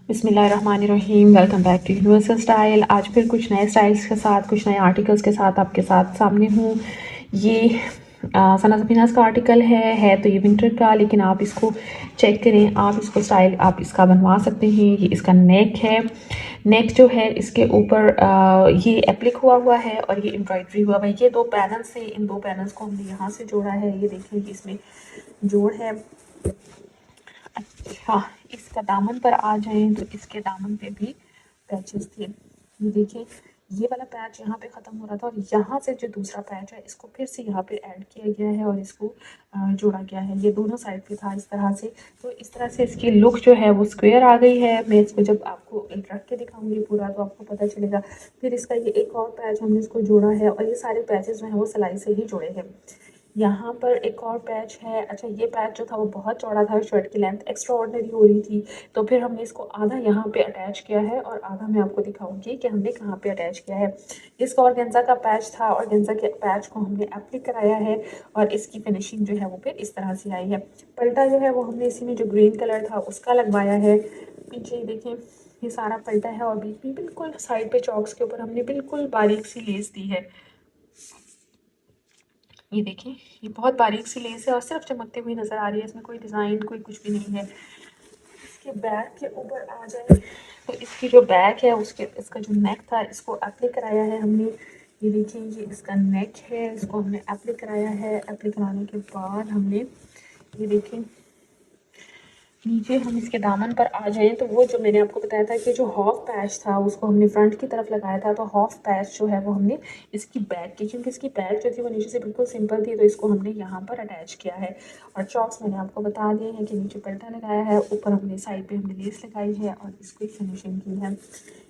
बिस्मिल्लाहिर्रहमानिर्रहीम। Welcome back to universal style. आज फिर कुछ नए स्टाइल्स के साथ, कुछ नए आर्टिकल्स के साथ आपके साथ सामने हूँ। ये सना सफीनाज का आर्टिकल है तो ये विंटर का, लेकिन आप इसको चेक करें, आप इसको स्टाइल आप इसका बनवा सकते हैं। ये इसका नेक है। नेक जो है इसके ऊपर ये एप्लिक हुआ है और ये एम्ब्रॉयडरी हुआ है। ये दो पैनल से, इन दो पैनल्स को हमने यहाँ से जोड़ा है। ये देखिए कि इसमें जोड़ है। अच्छा, इसका दामन पर आ जाएं तो इसके दामन पे भी पैचेस थे। ये देखिए, ये वाला पैच यहाँ पे ख़त्म हो रहा था और यहाँ से जो दूसरा पैच है इसको फिर से यहाँ पे ऐड किया गया है और इसको जोड़ा गया है। ये दोनों साइड पे था इस तरह से। तो इस तरह से इसकी लुक जो है वो स्क्वायर आ गई है। मैं इसको जब आपको रख के दिखाऊंगी पूरा तो आपको पता चलेगा। फिर इसका ये एक और पैच हमने इसको जोड़ा है और ये सारे पैचेस जो हैं वो सिलाई से ही जुड़े हैं। यहाँ पर एक और पैच है। अच्छा, ये पैच जो था वो बहुत चौड़ा था, शर्ट की लेंथ एक्स्ट्रा ऑर्डिनरी हो रही थी, तो फिर हमने इसको आधा यहाँ पे अटैच किया है और आधा मैं आपको दिखाऊंगी कि हमने कहाँ पे अटैच किया है। इसका ऑर्गेन्जा का पैच था, ऑर्गेन्जा के पैच को हमने एप्लिक कराया है और इसकी फिनिशिंग जो है वो फिर इस तरह से आई है। पल्टा जो है वो हमने इसी में जो ग्रीन कलर था उसका लगवाया है। पीछे देखें, ये सारा पल्टा है और बीच में बिल्कुल साइड पे चौक्स के ऊपर हमने बिल्कुल बारीक सी लेस दी है। ये देखिए, ये बहुत बारीक सी लेस है और सिर्फ चमकती हुई नज़र आ रही है। इसमें कोई डिज़ाइन कोई कुछ भी नहीं है। इसके बैक के ऊपर आ जाए तो इसकी जो बैक है उसके इसका जो नेक था इसको एप्लिक कराया है हमने। ये देखिए, ये इसका नेक है, इसको हमने एप्लिक कराया है। एप्लिक कराने के बाद हमने ये देखिए नीचे हम इसके दामन पर आ जाएँ तो वो जो मैंने आपको बताया था कि जो हाफ पैच था उसको हमने फ्रंट की तरफ लगाया था, तो हाफ पैच जो है वो हमने इसकी बैक की, क्योंकि इसकी बैक जो थी वो नीचे से बिल्कुल सिंपल थी, तो इसको हमने यहाँ पर अटैच किया है। और चॉक्स मैंने आपको बता दिए हैं कि नीचे पल्टा लगाया है, ऊपर हमने साइड पे हमने लेस लगाई है और इसकी फिनिशिंग की है।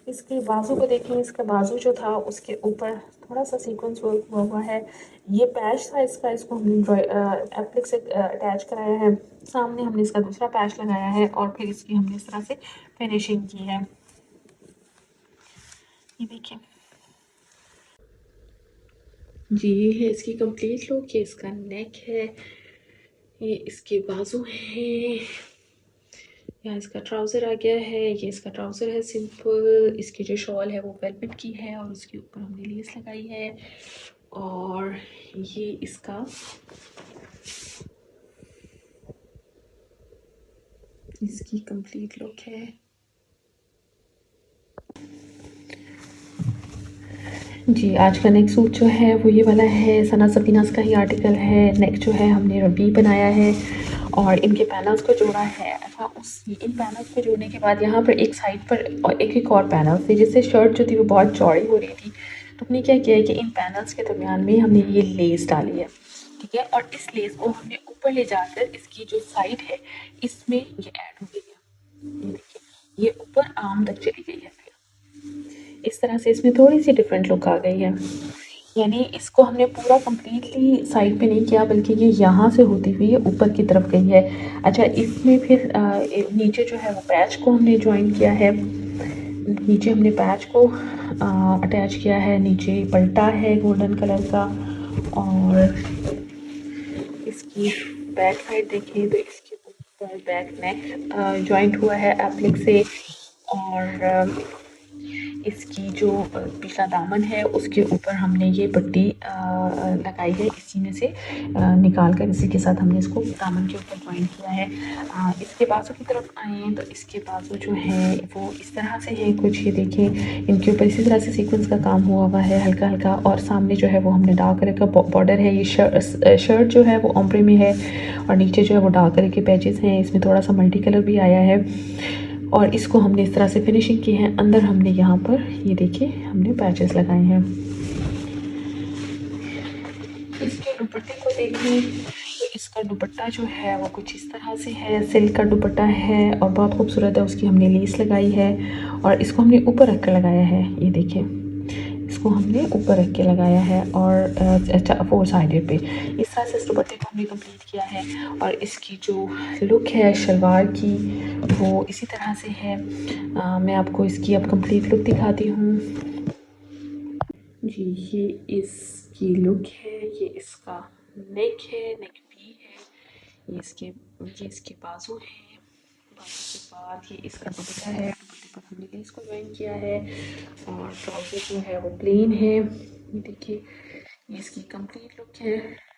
इसके बाजू को देखें, इसका बाजू जो था उसके ऊपर थोड़ा सा सीक्वेंस वर्क हुआ है। ये पैच था इसका, इसको हमने एप्लिक से अटैच कराया है। सामने हमने इसका दूसरा पैच लगाया है और फिर इसकी हमने इस तरह से फिनिशिंग की है। ये देखिए जी, ये है इसकी कंप्लीट लुक। ये इसका नेक है, ये इसके बाजू हैं, यहाँ इसका ट्राउज़र आ गया है। ये इसका ट्राउज़र है सिंपल। इसकी जो शॉल है वो वेलवेट की है और उसके ऊपर हमने लेस लगाई है। और ये इसकी कंप्लीट लुक है। जी, आज का नेक्स्ट सूट जो है वो ये वाला है। सना सफीनाज का ही आर्टिकल है। नेक जो है हमने रबी बनाया है और इनके पैनल्स को जोड़ा है। अच्छा, उस इन पैनल्स को जोड़ने के बाद यहाँ पर एक साइड पर और एक और पैनल थी जिससे शर्ट जो थी वो बहुत चौड़ी हो रही थी। तो हमने क्या किया है कि इन पैनल्स के दरमियान में हमने ये लेस डाली है, ठीक है, और इस लेस को हमने ऊपर ले जाकर इसकी जो साइड है इसमें ये ऐड हो गई है। ये देखिए, ये ऊपर आर्म तक चली गई है। इस तरह से इसमें थोड़ी सी डिफरेंट लुक आ गई है। यानी इसको हमने पूरा कंप्लीटली साइड पे नहीं किया, बल्कि ये यहाँ से होती हुई ऊपर की तरफ गई है। अच्छा, इसमें फिर नीचे जो है वो पैच को हमने ज्वाइन किया है। नीचे हमने पैच को अटैच किया है। नीचे पल्टा है गोल्डन कलर का और इसकी बैक साइड देखें तो इसके ऊपर बैक नेक जॉइंट हुआ है एप्लिक से। और इसकी जो पिछला दामन है उसके ऊपर हमने ये पट्टी लगाई है, इसी में से निकाल कर इसी के साथ हमने इसको दामन के ऊपर ज्वाइन किया है। इसके बाजू की तरफ आए तो इसके बाजू जो है वो इस तरह से है कुछ। ये देखें, इनके ऊपर इसी तरह से सीक्वेंस का काम हुआ है हल्का हल्का। और सामने जो है वो हमने डार्क कलर का बॉर्डर है। ये शर्ट जो है वो ओम्ब्रे में है और नीचे जो है वो डार्क कलर के पैचेस हैं। इसमें थोड़ा सा मल्टी कलर भी आया है और इसको हमने इस तरह से फिनिशिंग की है। अंदर हमने यहाँ पर ये देखिए हमने पैचेस लगाए हैं। इसके दुपट्टे को देखें तो इसका दुपट्टा जो है वो कुछ इस तरह से है। सिल्क का दुपट्टा है और बहुत खूबसूरत है। उसकी हमने लेस लगाई है और इसको हमने ऊपर रख कर लगाया है। ये देखिए, इसको हमने ऊपर रख के लगाया है और फोर साइडेड पे इस तरह से इस दुपट्टे को हमने कंप्लीट किया है। और इसकी जो लुक है शलवार की वो इसी तरह से है। मैं आपको इसकी अब कंप्लीट लुक दिखाती हूँ। जी, ये इसकी लुक है। ये इसका नेक है, नेक भी है। ये इसके बाजू है। बाजू के बाद ये इसका दुपट्टा है। इसको ज्वाइन किया है। और ट्राउज़र जो है वो प्लेन है। ये देखिए, ये इसकी कंप्लीट लुक है।